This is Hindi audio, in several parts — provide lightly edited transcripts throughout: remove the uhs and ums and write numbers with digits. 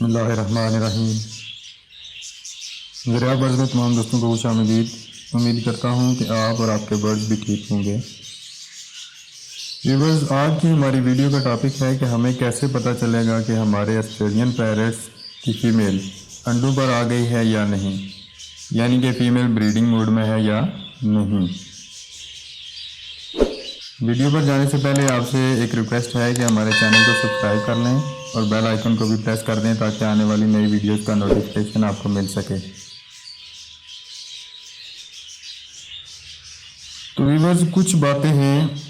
बिस्मिल्लाहिर्रहमानिर्रहीम। ज़रिया बर्ड्स में तमाम दोस्तों को खुशामदीद। उम्मीद करता हूँ कि आप और आपके बर्ड्स भी ठीक होंगे। व्यूअर्स, आज की हमारी वीडियो का टॉपिक है कि हमें कैसे पता चलेगा कि हमारे ऑस्ट्रेलियन पैरट्स की फ़ीमेल अंडों पर आ गई है या नहीं, यानी कि फ़ीमेल ब्रीडिंग मोड में है या नहीं। वीडियो पर जाने से पहले आपसे एक रिक्वेस्ट है कि हमारे चैनल को सब्सक्राइब कर लें और बेल आइकन को भी प्रेस कर दें ताकि आने वाली नई वीडियोस का नोटिफिकेशन आपको मिल सके। तो व्यूअर्स, कुछ बातें हैं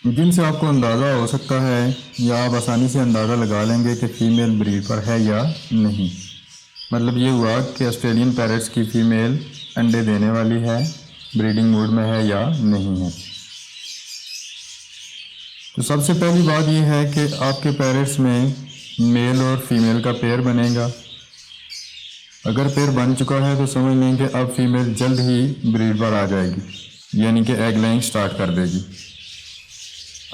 जिनसे आपको अंदाज़ा हो सकता है या आप आसानी से अंदाज़ा लगा लेंगे कि फ़ीमेल ब्रीड पर है या नहीं। मतलब ये हुआ कि ऑस्ट्रेलियन पैरट्स की फ़ीमेल अंडे देने वाली है, ब्रीडिंग मोड में है या नहीं है। तो सबसे पहली बात यह है कि आपके पैरट्स में मेल और फीमेल का पेयर बनेगा। अगर पेयर बन चुका है तो समझ लें कि अब फीमेल जल्द ही ब्रीड पर आ जाएगी, यानी कि एग लेइंग स्टार्ट कर देगी।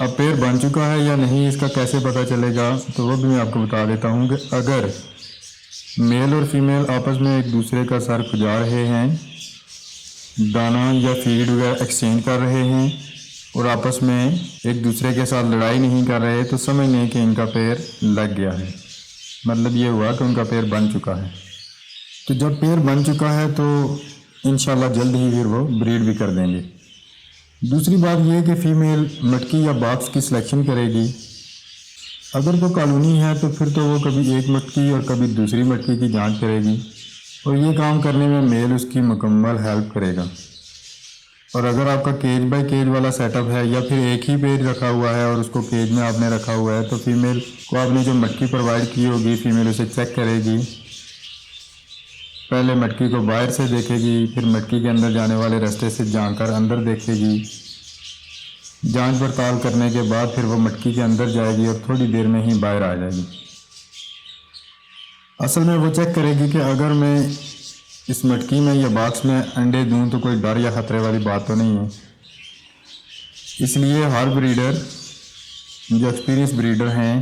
अब पेयर बन चुका है या नहीं, इसका कैसे पता चलेगा, तो वो भी मैं आपको बता देता हूँ कि अगर मेल और फीमेल आपस में एक दूसरे का सर खुजा रहे हैं, दाना या फीड वगैरह एक्सचेंज कर रहे हैं और आपस में एक दूसरे के साथ लड़ाई नहीं कर रहे, तो समझ लें कि इनका पेयर लग गया है। मतलब ये हुआ कि उनका पेयर बन चुका है। तो जब पेयर बन चुका है तो इंशाल्लाह जल्द ही फिर वो ब्रीड भी कर देंगे। दूसरी बात यह कि फ़ीमेल मटकी या बॉक्स की सिलेक्शन करेगी। अगर तो कॉलोनी है तो फिर तो वो कभी एक मटकी और कभी दूसरी मटकी की जांच करेगी और ये काम करने में मेल उसकी मुकम्मल हेल्प करेगा। और अगर आपका केज बाय केज वाला सेटअप है या फिर एक ही पेज रखा हुआ है और उसको केज में आपने रखा हुआ है, तो फीमेल को आपने जो मटकी प्रोवाइड की होगी, फीमेल उसे चेक करेगी। पहले मटकी को बाहर से देखेगी, फिर मटकी के अंदर जाने वाले रास्ते से जानकर अंदर देखेगी। जांच पड़ताल करने के बाद फिर वो मटकी के अंदर जाएगी और थोड़ी देर में ही बाहर आ जाएगी। असल में वो चेक करेगी कि अगर मैं इस मटकी में या बॉक्स में अंडे दूं तो कोई डर या ख़तरे वाली बात तो नहीं है। इसलिए हर ब्रीडर, जो एक्सपीरियंस ब्रीडर हैं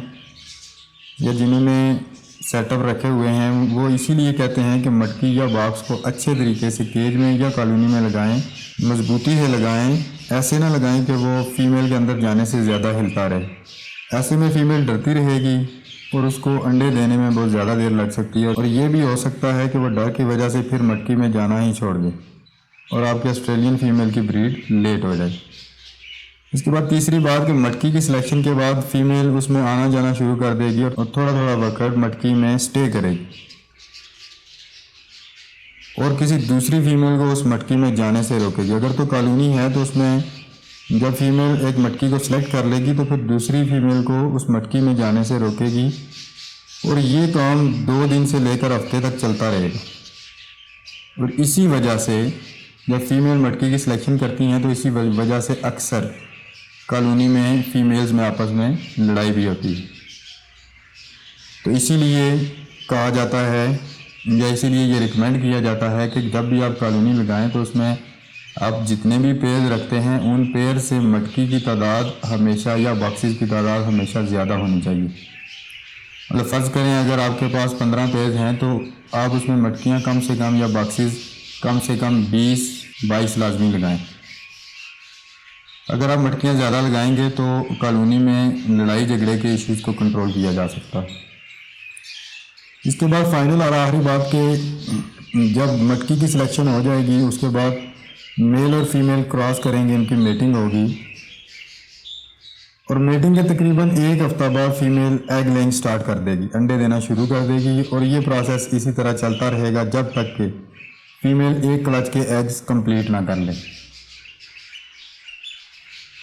या जिन्होंने सेटअप रखे हुए हैं, वो इसीलिए कहते हैं कि मटकी या बॉक्स को अच्छे तरीके से केज में या कॉलोनी में लगाएं, मजबूती से लगाएं। ऐसे ना लगाएं कि वो फीमेल के अंदर जाने से ज़्यादा हिलता रहे। ऐसे में फ़ीमेल डरती रहेगी और उसको अंडे देने में बहुत ज़्यादा देर लग सकती है और ये भी हो सकता है कि वो डर की वजह से फिर मटकी में जाना ही छोड़ दे और आपके ऑस्ट्रेलियन फीमेल की ब्रीड लेट हो जाए। इसके बाद तीसरी बात कि मटकी की सिलेक्शन के बाद फीमेल उसमें आना जाना शुरू कर देगी और थोड़ा थोड़ा वक्त मटकी में स्टे करेगी और किसी दूसरी फीमेल को उस मटकी में जाने से रोकेगी। अगर तो कॉलोनी है तो उसमें जब फीमेल एक मटकी को सिलेक्ट कर लेगी तो फिर दूसरी फीमेल को उस मटकी में जाने से रोकेगी और ये काम 2 दिन से लेकर हफ्ते तक चलता रहेगा। और इसी वजह से जब फीमेल मटकी की सिलेक्शन करती हैं तो इसी वजह से अक्सर कॉलोनी में फीमेल्स में आपस में लड़ाई भी होती है। तो इसीलिए कहा जाता है या इसीलिए ये रिकमेंड किया जाता है कि जब भी आप कॉलोनी लगाएं तो उसमें आप जितने भी पेयर रखते हैं उन पेयर से मटकी की तादाद हमेशा या बॉक्सेस की तादाद हमेशा ज़्यादा होनी चाहिए। मतलब फ़र्ज़ करें अगर आपके पास 15 पेयर हैं तो आप उसमें मटकियां कम से कम या बॉक्सेस कम से कम 20-22 लाजमी लगाएं। अगर आप मटकियां ज़्यादा लगाएंगे तो कॉलोनी में लड़ाई झगड़े के इश्यूज़ को कंट्रोल किया जा सकता है। इसके बाद फाइनल और आखिरी बात के जब मटकी की सिलेक्शन हो जाएगी उसके बाद मेल और फीमेल क्रॉस करेंगे, इनकी मेटिंग होगी और मेटिंग के तकरीबन 1 हफ्ता बाद फीमेल एग लेइंग स्टार्ट कर देगी, अंडे देना शुरू कर देगी और ये प्रोसेस इसी तरह चलता रहेगा जब तक कि फीमेल एक क्लच के एग्स कंप्लीट ना कर ले।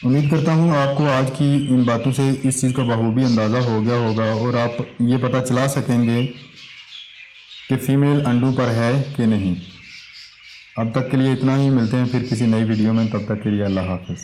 उम्मीद करता हूँ आपको आज की इन बातों से इस चीज़ का बखूबी अंदाज़ा हो गया होगा और आप ये पता चला सकेंगे कि फ़ीमेल अंडों पर है कि नहीं। अब तक के लिए इतना ही, मिलते हैं फिर किसी नई वीडियो में, तब तक के लिए अल्लाह हाफ़िज़।